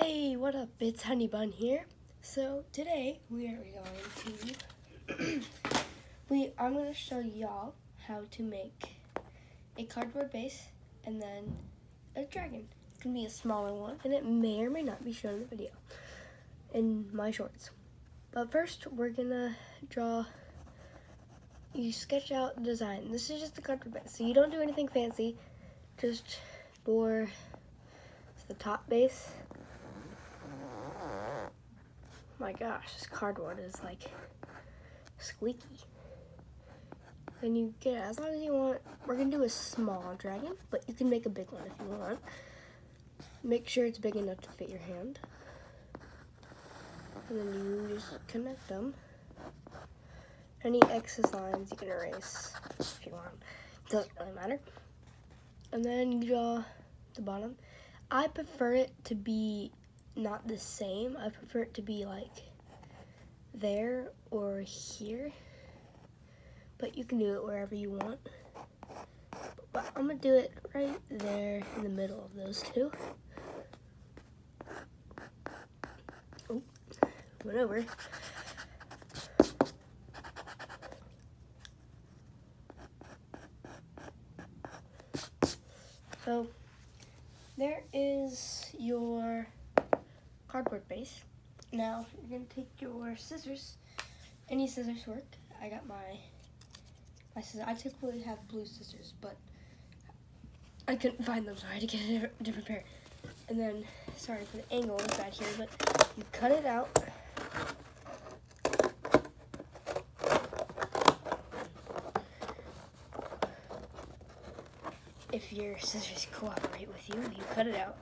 Hey, what up? It's Honey Bun here. So today we are going to I'm going to show y'all how to make a cardboard base and then a dragon. It's going to be a smaller one, and it may or may not be shown in the video in my shorts. But first, we're gonna you sketch out the design. This is just a cardboard base, so you don't do anything fancy. Just for the top base. My gosh, this cardboard is like squeaky. Then you get it as long as you want. We're gonna do a small dragon, but you can make a big one if you want. Make sure it's big enough to fit your hand. And then you just connect them. Any excess lines you can erase if you want. Doesn't really matter. And then you draw the bottom. I prefer it to be not the same. I prefer it to be like there or here, but you can do it wherever you want. But I'm gonna do it right there in the middle of those two. Oh, went over. So there is your cardboard base. Now you're gonna take your scissors. Any scissors work. I got my scissors. I typically have blue scissors, but I couldn't find them, so I had to get a different pair. And then, sorry for the angle is bad here, but you cut it out. If your scissors cooperate with you, you cut it out.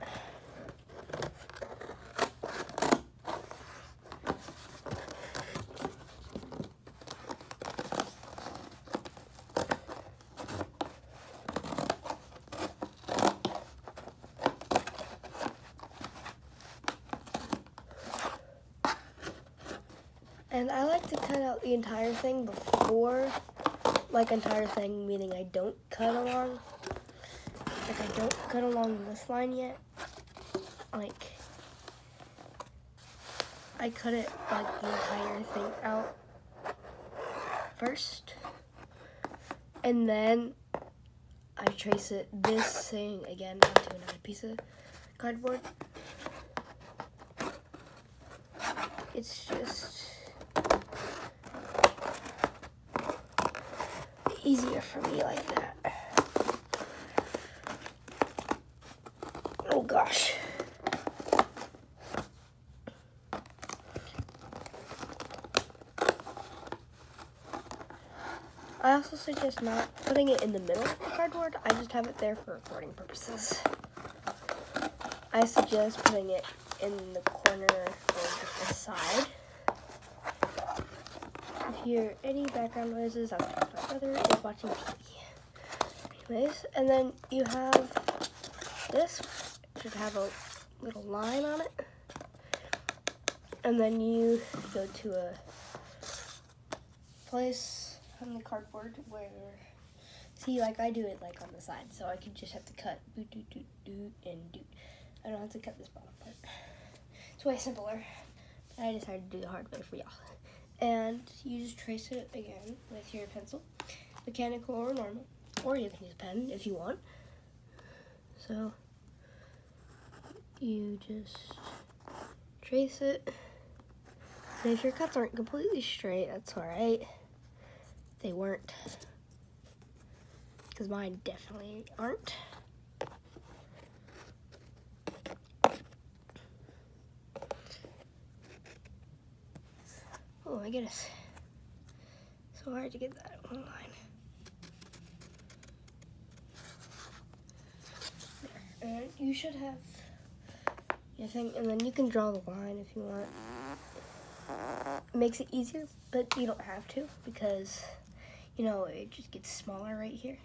And I like to cut out the entire thing before, like entire thing, meaning I don't cut along. Like I don't cut along this line yet. Like, I cut it like the entire thing out first. And then I trace it this thing again onto another piece of cardboard. It's just easier for me like that. Oh gosh. I also suggest not putting it in the middle of the cardboard. I just have it there for recording purposes. I suggest putting it in the corner or just the side. If you hear any background noises, that's because my brother is watching TV. Anyways, and then you have this, should have a little line on it. And then you go to a place on the cardboard where, see, like I do it like on the side, so I could just have to cut boot, doot, doot, doot, and doot. I don't have to cut this bottom part. It's way simpler. I decided to do the hard way for y'all. And you just trace it again with your pencil, mechanical or normal, or you can use a pen if you want. So you just trace it. And if your cuts aren't completely straight, that's alright. They weren't, because mine definitely aren't. Oh my goodness, so hard to get that one line. There. And you should have your thing, and then you can draw the line if you want. It makes it easier, but you don't have to, because you know, it just gets smaller right here.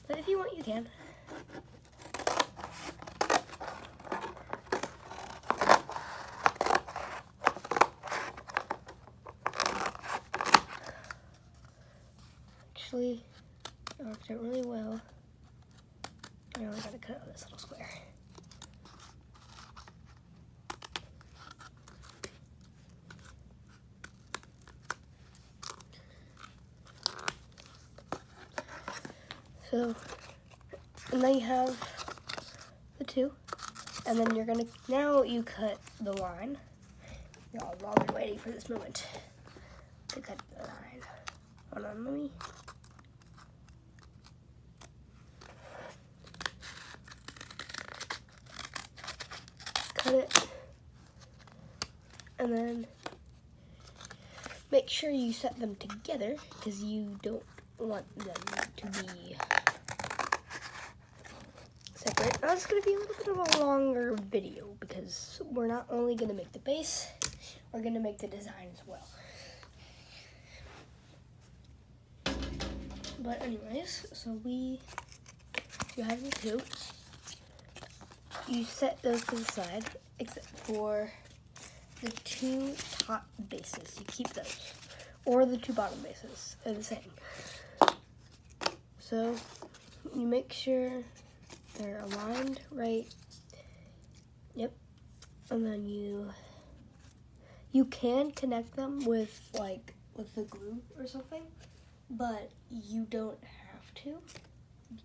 But if you want, you can. Actually, it worked out really well. I only gotta cut out this little square. So, and then you have the two, and then you're gonna, now you cut the line. Y'all have all been waiting for this moment to cut the line. Hold on, let me. Cut it, and then make sure you set them together because you don't want them to be separate. Now it's going to be a little bit of a longer video because we're not only going to make the base, we're going to make the design as well. But anyways, so you have the two. You set those to the side, except for the two top bases. You keep those. Or the two bottom bases. They're the same. So you make sure they're aligned right. Yep. And then you can connect them with the glue or something, but you don't have to.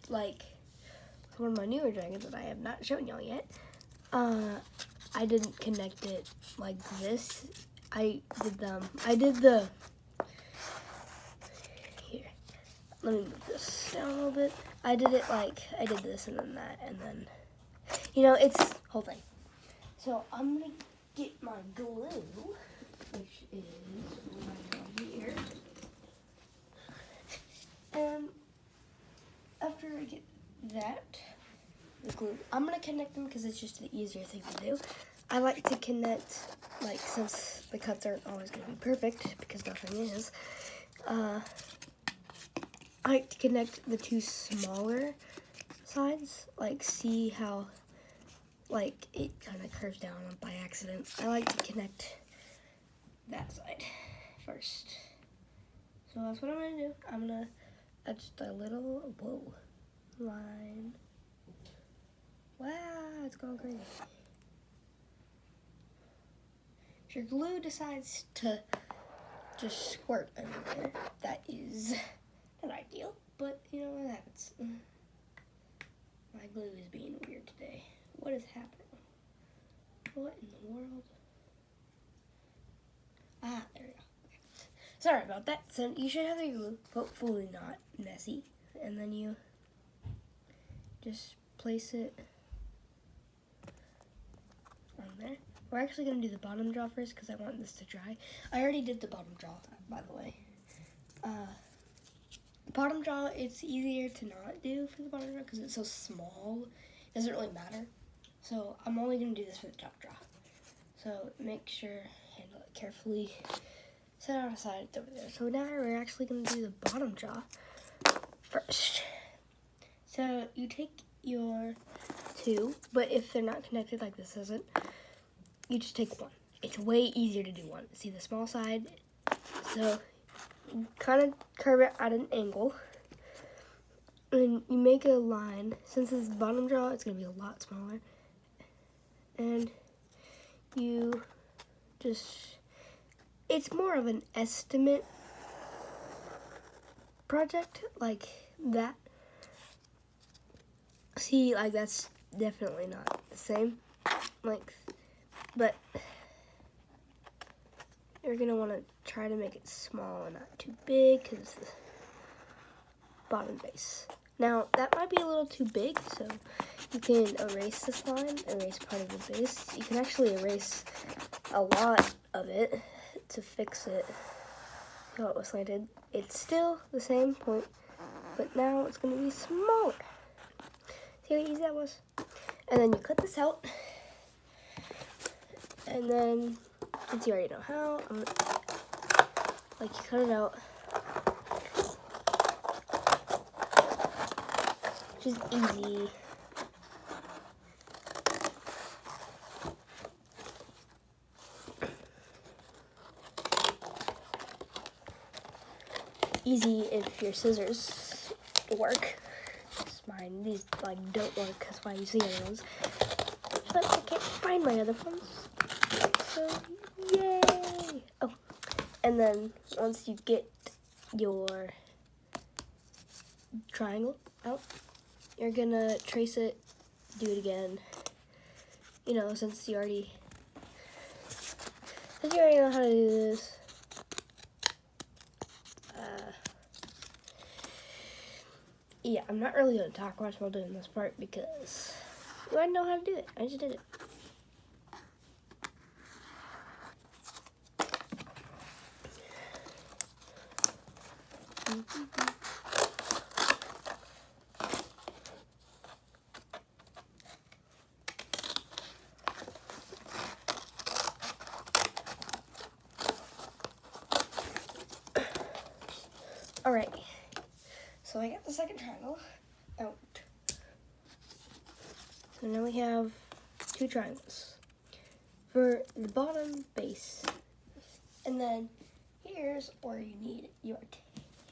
Like one of my newer dragons that I have not shown y'all yet, I didn't connect it like this. I did the, here, let me move this down a little bit. I did it like, I did this and then that, and then, it's whole thing. So I'm gonna get my glue, which is right here. And after I get that, the glue, I'm gonna connect them because it's just the easier thing to do. I like to connect, since the cuts aren't always gonna be perfect, because nothing is, I like to connect the two smaller sides, see how, it kind of curves down by accident. I like to connect that side first. So that's what I'm gonna do. I'm gonna add just a little, line. Wow, it's going crazy. If your glue decides to just squirt everywhere, that is not ideal, but what happens. My glue is being weird today. What is happening? What in the world? Ah, there we go. Okay. Sorry about that. So you should have your glue, hopefully not messy, and then you just place it on there. We're actually going to do the bottom jaw first because I want this to dry. I already did the bottom jaw, by the way. Bottom jaw, it's easier to not do for the bottom jaw because it's so small. It doesn't really matter. So I'm only going to do this for the top jaw. So make sure, handle it carefully. Set it aside, it's over there. So now we're actually going to do the bottom jaw first. So you take your two, but if they're not connected like this isn't, you just take one. It's way easier to do one. See the small side? So kind of curve it at an angle. And you make a line. Since it's the bottom jaw, it's going to be a lot smaller. And you just, it's more of an estimate project like that. See, that's definitely not the same length, but you're going to want to try to make it small and not too big because the bottom base. Now, that might be a little too big, so you can erase this line, erase part of the base. You can actually erase a lot of it to fix it how it was slanted. It's still the same point, but now it's going to be smaller. See how easy that was? And then you cut this out, and then, since you already know how, you cut it out, which is easy. Easy if your scissors work. Mine, these don't work, that's why you see other ones. But I can't find my other ones. So yay! Oh, and then once you get your triangle, out. You're gonna trace it, do it again. You know, since you already know how to do this. Yeah, I'm not really gonna talk much while doing this part because you already know how to do it. I just did it. Alright, so I got the second triangle out. So now we have 2 triangles for the bottom base. And then here's where you need your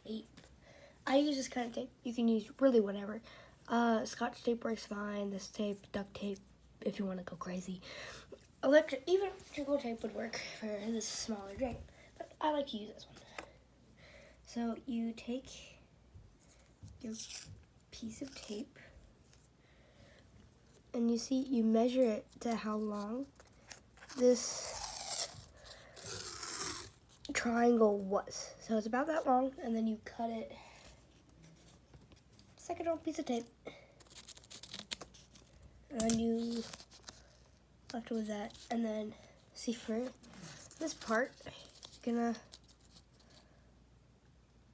tape. I use this kind of tape. You can use really whatever. Scotch tape works fine. This tape, duct tape, if you want to go crazy. Even electrical tape would work for this smaller drain. But I like to use this one. So you take your piece of tape and you measure it to how long this triangle was. So it's about that long, and then you cut it just like an old piece of tape. And then you left it with that. And then see, for this part, you're gonna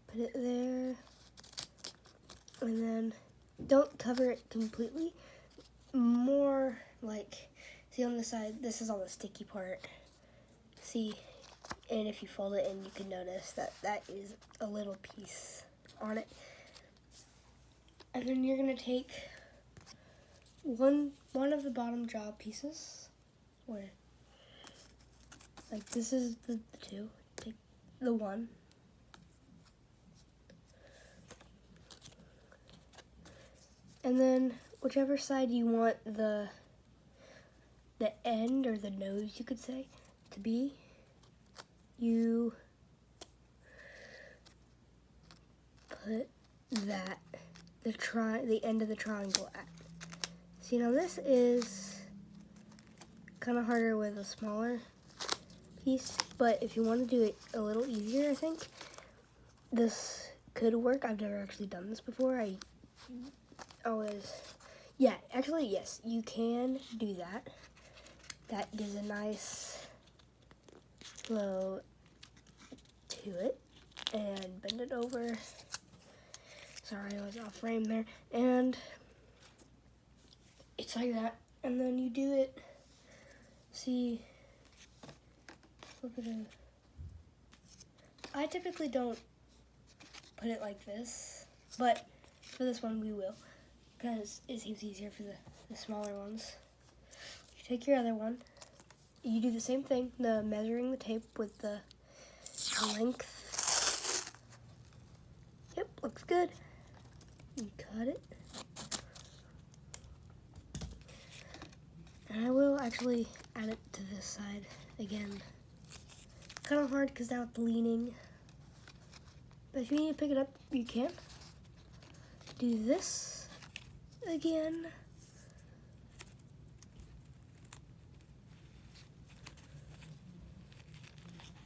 put it there, and then don't cover it completely. More like, see on the side, this is all the sticky part. See, and if you fold it in, you can notice that that is a little piece on it. And then you're gonna take one of the bottom jaw pieces, where, like, this is the 2. Take the 1. And then whichever side you want the end, or the nose, you could say, to be, you put that, the end of the triangle at. See, now this is kind of harder with a smaller piece, but if you want to do it a little easier, I think this could work. I've never actually done this before. Yeah, actually, yes, you can do that. That gives a nice flow to it. And bend it over. Sorry, I was off frame there. And it's like that. And then you do it, see, flip it in. I typically don't put it like this, but for this one we will, because it seems easier for the smaller ones. You take your other one, you do the same thing, measuring the tape with the length. Yep, looks good. You cut it. And I will actually add it to this side again. Kind of hard because now it's leaning. But if you need to pick it up, you can. Do this again.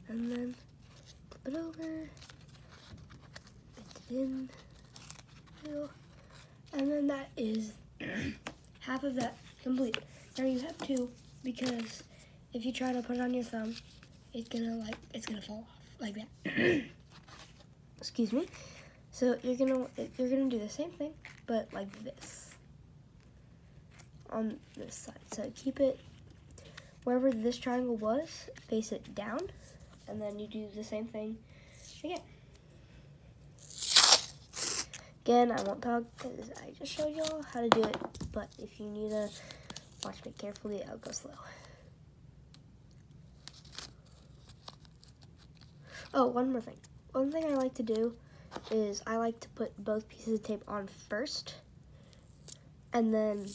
And then flip it over, bend it in, and then that is half of that complete. Now you have 2, because if you try to put it on your thumb, it's gonna fall off like that. Excuse me. So you're gonna do the same thing, but like this on this side. So keep it wherever this triangle was, face it down, and then you do the same thing again. Again, I won't talk because I just showed y'all how to do it, but if you need to watch me carefully, I'll go slow. Oh, one more thing. One thing I like to do is I like to put both pieces of tape on first, and then,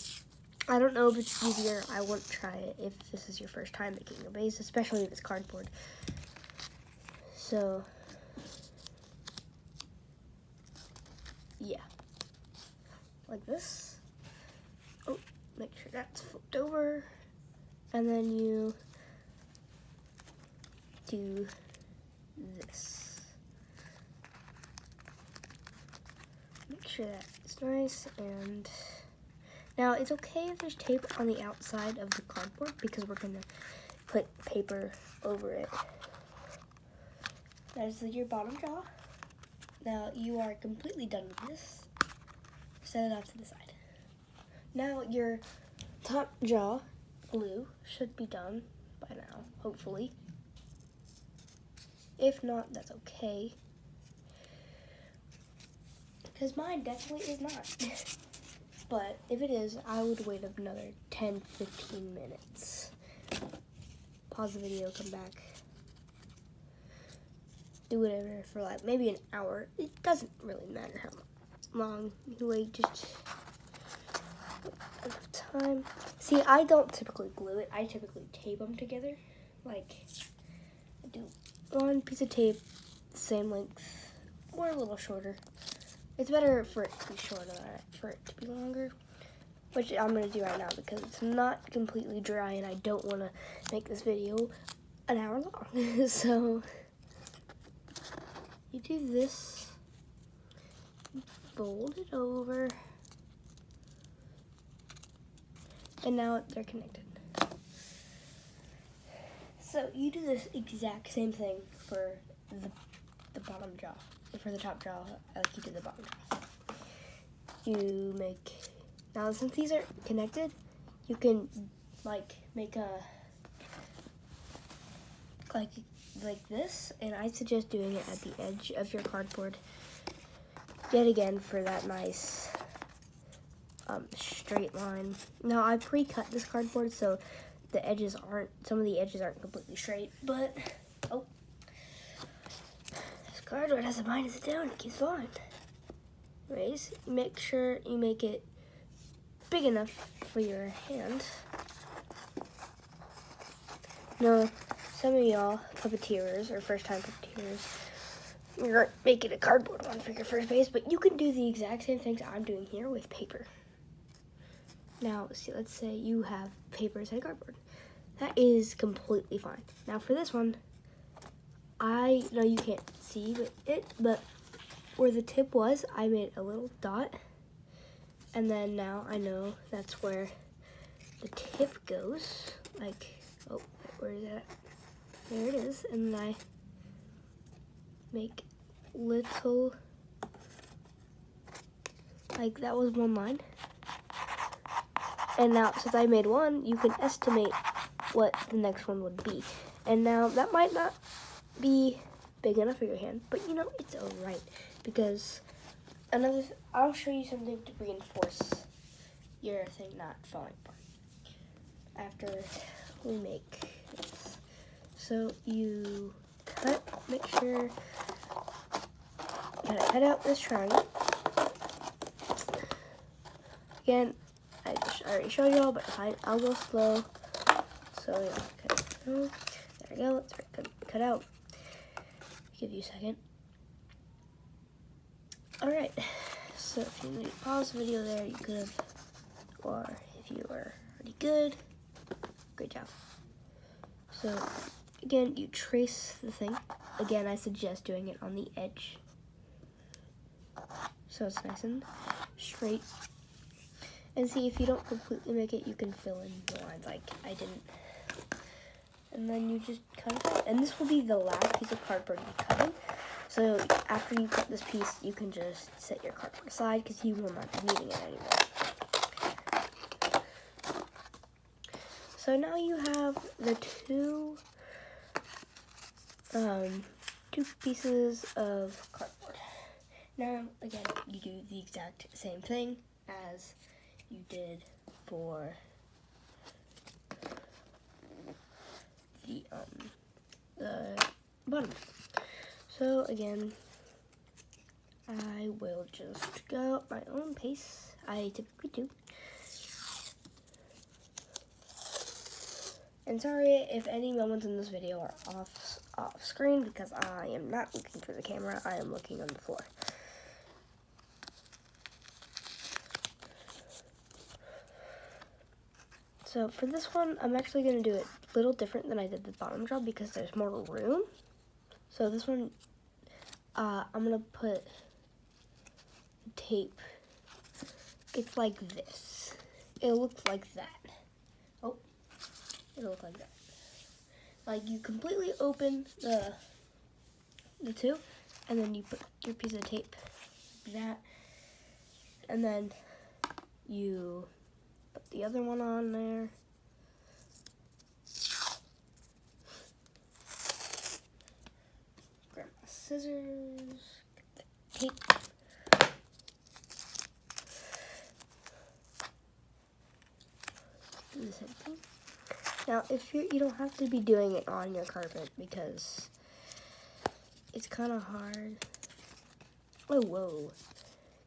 I don't know if it's easier, I wouldn't try it if this is your first time making a base, especially if it's cardboard. So, yeah. like this. Oh, make sure that's flipped over. And then you do this. Make sure that's nice. And now it's okay if there's tape on the outside of the cardboard because we're gonna put paper over it. That is your bottom jaw. Now you are completely done with this. Set it off to the side. Now your top jaw glue should be done by now, hopefully. If not, that's okay. Because mine definitely is not. But if it is, I would wait another 10-15 minutes. Pause the video, come back. Do whatever for like maybe an hour. It doesn't really matter how long you wait, just enough time. See, I don't typically glue it. I typically tape them together. Like, I do one piece of tape, same length, or a little shorter. It's better for it to be shorter than for it to be longer, which I'm going to do right now because it's not completely dry and I don't want to make this video an hour long. So, you do this, fold it over, and now they're connected. So you do this exact same thing for the bottom jaw, for the top jaw, like you did the bottom jaw. You make, now since these are connected, you can like make a, like this, and I suggest doing it at the edge of your cardboard, yet again for that nice straight line. Now I pre-cut this cardboard so the edges aren't, some of the edges aren't completely straight, but, oh, this cardboard has a mind of its own, it keeps falling. Anyways, make sure you make it big enough for your hand. Now, some of y'all puppeteers or first-time puppeteers, you're making a cardboard one for your first base, but you can do the exact same things I'm doing here with paper. Now, see, let's say you have paper instead of cardboard. That is completely fine. Now for this one, I know you can't see but where the tip was, I made a little dot. And then now I know that's where the tip goes. Like, oh, where is that? There it is. And then I make little, like that was one line. And now, since I made one, you can estimate what the next one would be. And now, that might not be big enough for your hand, but you know, it's alright. Because I'll show you something to reinforce your thing not falling apart after we make this. So, you make sure, you gotta cut out this triangle. Again, I already showed y'all, but I'll go slow. So yeah, there we go. Let's cut out. Give you a second. All right. So if you need to pause the video there, you could have, or if you were already good, great job. So again, you trace the thing. Again, I suggest doing it on the edge, so it's nice and straight. And see, if you don't completely make it, you can fill in the lines like I didn't. And then you just cut it out. And this will be the last piece of cardboard you cut in. So after you cut this piece, you can just set your cardboard aside because you will not be needing it anymore. So now you have the two pieces of cardboard. Now, again, you do the exact same thing as you did for the bottom. So again, I will just go at my own pace. I typically do. And sorry if any moments in this video are off screen because I am not looking for the camera. I am looking on the floor. So for this one, I'm actually going to do it a little different than I did the bottom job because there's more room. So this one, I'm going to put tape. It's like this. It'll look like that. Oh, it'll look like that. Like you completely open the two, and then you put your piece of tape like that, and then you put the other one on there. Grab my scissors, get the tape. Do the same thing. Now, if you don't have to be doing it on your carpet because it's kind of hard. Oh, whoa.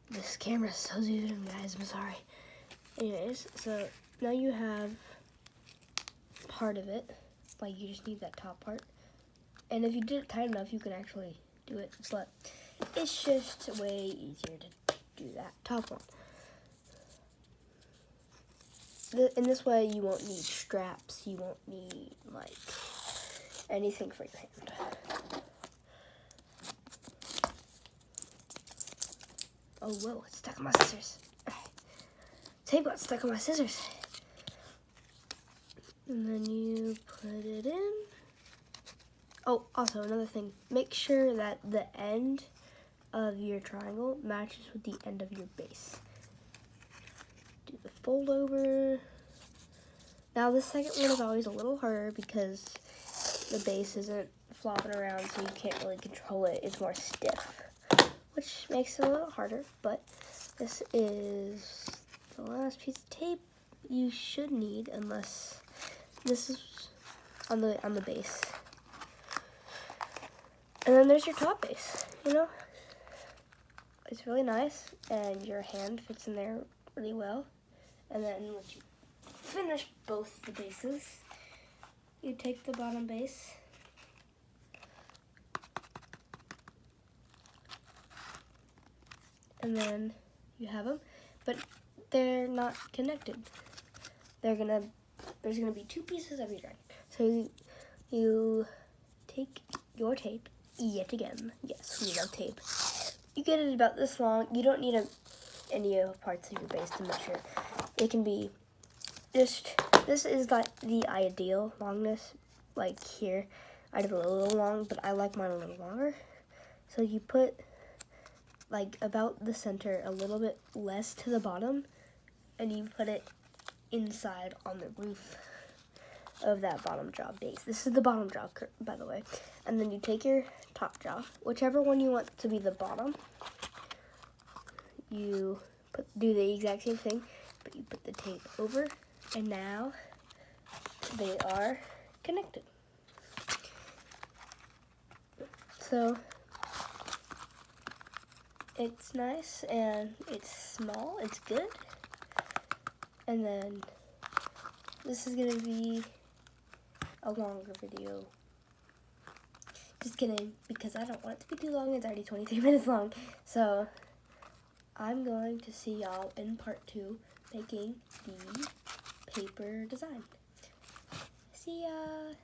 This camera's so zoomed in, guys. I'm sorry. Anyways, so now you have part of it. Like, you just need that top part. And if you did it tight enough, you can actually do it. But it's just way easier to do that top one. In this way, you won't need straps. You won't need, like, anything for your hand. Oh, whoa, it's stuck on my scissors. Tape got stuck on my scissors. And then you put it in. Oh, also another thing. Make sure that the end of your triangle matches with the end of your base. Do the fold over. Now the second one is always a little harder because the base isn't flopping around, so you can't really control it. It's more stiff, which makes it a little harder, but this is the last piece of tape you should need, unless this is on the base. And then there's your top base, you know? It's really nice, and your hand fits in there really well. And then once you finish both the bases, you take the bottom base and then you have them, but they're not connected. There's gonna be two pieces of your drawing. So you take your tape yet again. Yes, we love tape. You get it about this long. You don't need any parts of your base to measure. It can be just, this is like the ideal longness. Like here, I did a little long, but I like mine a little longer. So you put like about the center, a little bit less to the bottom, and you put it inside on the roof of that bottom jaw base. This is the bottom jaw, by the way. And then you take your top jaw, whichever one you want to be the bottom. You do the exact same thing, but you put the tape over, and now they are connected. So it's nice and it's small, it's good. And then this is gonna be a longer video. Just kidding, because I don't want it to be too long. It's already 23 minutes long. So I'm going to see y'all in part 2 making the paper design. See ya!